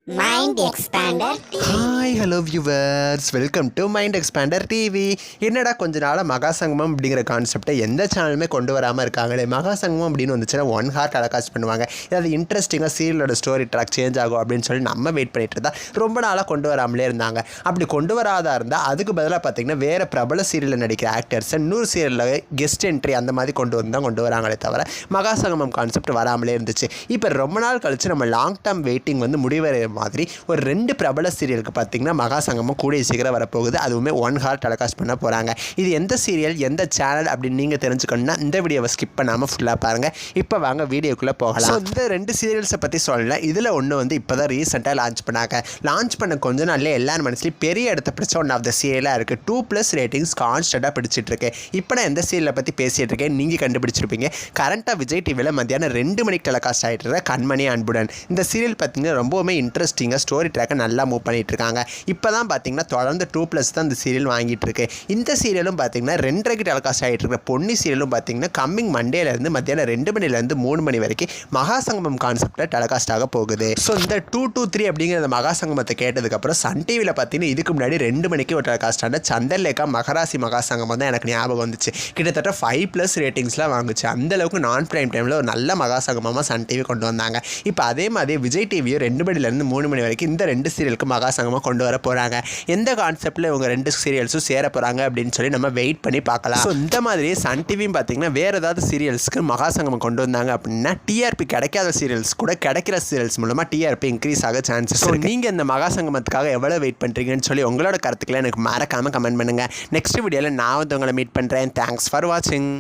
Mind Expander TV. Hi hello viewers, welcome to mind expander TV. என்னடா கொஞ்ச நாளாக மகாசங்கமம் அப்படிங்கிற கான்செப்டை எந்த சேனலுமே கொண்டு வராமல் இருக்காங்களே. மகாசங்கமம் அப்படின்னு வந்துச்சுன்னா 1 hour டெலிகாஸ்ட் பண்ணுவாங்க. ஏதாவது இன்ட்ரெஸ்டிங்காக சீரியலோட ஸ்டோரி ட்ராக் சேஞ்ச் ஆகும் அப்படின்னு சொல்லி நம்ம வெயிட் பண்ணிட்டு இருந்தால் ரொம்ப நாளாக கொண்டு வராமலே இருந்தாங்க. அப்படி கொண்டு வராதா இருந்தால் அதுக்கு பதிலாக பார்த்திங்கன்னா வேறு பிரபல சீரியலில் நடிக்கிற ஆக்டர்ஸை 100 சீரியலில் கெஸ்ட் என்ட்ரி அந்த மாதிரி கொண்டு வராங்களே தவிர மகாசங்கமம் கான்செப்ட் வராமலே இருந்துச்சு. இப்போ ரொம்ப நாள் கழிச்சு நம்ம லாங் டேர்ம் வெயிட்டிங் வந்து முடிவடைய மாதிரி ஒரு 2 பிரபல சீரியலுக்கு பார்த்தீங்கன்னா மகாசங்கமம் கூடிய சீக்கிரம் வரப்போகுது. அதுவுமே 1 hour டெலிகாஸ்ட் பண்ண போகிறாங்க. இது எந்த சீரியல் எந்த சேனல் அப்படின்னு நீங்கள் தெரிஞ்சுக்கணும்னா இந்த வீடியோவை ஸ்கிப் பண்ணாமல் ஃபுல்லாக பாருங்கள். இப்போ வாங்க வீடியோக்குள்ளே போகலாம். ஸோ இந்த 2 சீரியல்ஸை பற்றி சொல்லலை. இதில் ஒன்று வந்து இப்போ தான் ரீசெண்டாக லான்ச் பண்ணாங்க. லான்ச் பண்ண கொஞ்ச நாள்லேயே எல்லாரும் மனசுலேயும் பெரிய இடத்த பிடிச்ச ஒன் ஆஃப் த சீரியலாக இருக்குது. 2+ ரேட்டிங்ஸ் கான்ஸ்டண்ட்டாக பிடிச்சிட்ருக்கு. இப்போ நான் எந்த சீரியலை பற்றி பேசிகிட்டு இருக்கேன் நீங்கள் கண்டுபிடிச்சிருப்பீங்க. கரண்ட்டாக விஜய் டிவியில் மத்தியானம் 2 மணிக்கு டெலிகாஸ்ட் ஆகிட்டு இருக்க கண்மணி அன்புடன். இந்த சீரியல் பார்த்தீங்கன்னா ரொம்பவுமே இன்ட்ரெஸ்டிங்காக ஸ்டோரி ட்ராக்கை நல்லா மூவ் பண்ணிட்டு இருக்காங்க. இப்போ தான் பார்த்தீங்கன்னா தொடர்ந்து 2+ தான் இந்த சீரியல் வாங்கிட்டு இருக்கு. இந்த சீரியலும் பார்த்தீங்கன்னா 2:30க்கு டெலிகாஸ்ட் ஆகிட்டு இருக்கிற பொன்னி சீரியலும் பார்த்தீங்கன்னா கம்மிங் மண்டேலேருந்து மத்தியானம் 2 மணிலேருந்து 3 மணி வரைக்கும் மகாசங்கமம் கான்செப்டில் டெலிகாஸ்ட் ஆக போகுது. ஸோ இந்த 223 அப்படிங்கிற மகாசங்கமத்தை கேட்டதுக்கப்புறம் சன் டிவியில் பார்த்தீங்கன்னா இதுக்கு முன்னாடி 2 மணிக்கு ஒரு டெலிகாஸ்ட் ஆன சந்திரலேகா மகராசி மகாசங்கமம் தான் எனக்கு ஞாபகம் வந்துச்சு. கிட்டத்தட்ட 5+ ரேட்டிங்ஸ்லாம் வாங்குச்சு. அந்தளவுக்கு நான் பிரைம் டைமில் ஒரு நல்ல மகாசங்கமமாக சன் டிவி கொண்டு வந்தாங்க. இப்போ அதே மாதிரி விஜய் டிவியும் 2 மணிலேருந்து 3 மணி வரைக்கும் இந்த 2 சீரியலுக்கு மகாசங்கமாக கொண்டு வர போகிறாங்க. எந்த கான்செப்டில் இவங்க 2 சீரியல்ஸும் சேர போகிறாங்க அப்படின்னு சொல்லி நம்ம வெயிட் பண்ணி பார்க்கலாம். ஸோ இந்த மாதிரி சன் டிவியும் பார்த்தீங்கன்னா வேறு ஏதாவது சீரியல்ஸ்க்கு மகாசங்கமம் கொண்டு வந்தாங்க அப்படின்னா டிஆர்பி கிடைக்காத சீரியல்ஸ் கூட கிடைக்கிற சீரியல்ஸ் மூலமாக டிஆர்பி இன்க்ரீஸ் ஆக சான்சஸ். ஸோ நீங்கள் இந்த மகாசங்கமத்துக்காக எவ்வளோ வெயிட் பண்ணுறீங்கன்னு சொல்லி உங்களோட கருத்துக்களை எனக்கு மறக்காமல் கமெண்ட் பண்ணுங்கள். நெக்ஸ்ட் வீடியோவில் நான் வந்து உங்களை மீட் பண்ணுறேன். தேங்க்ஸ் ஃபார் வாட்சிங்.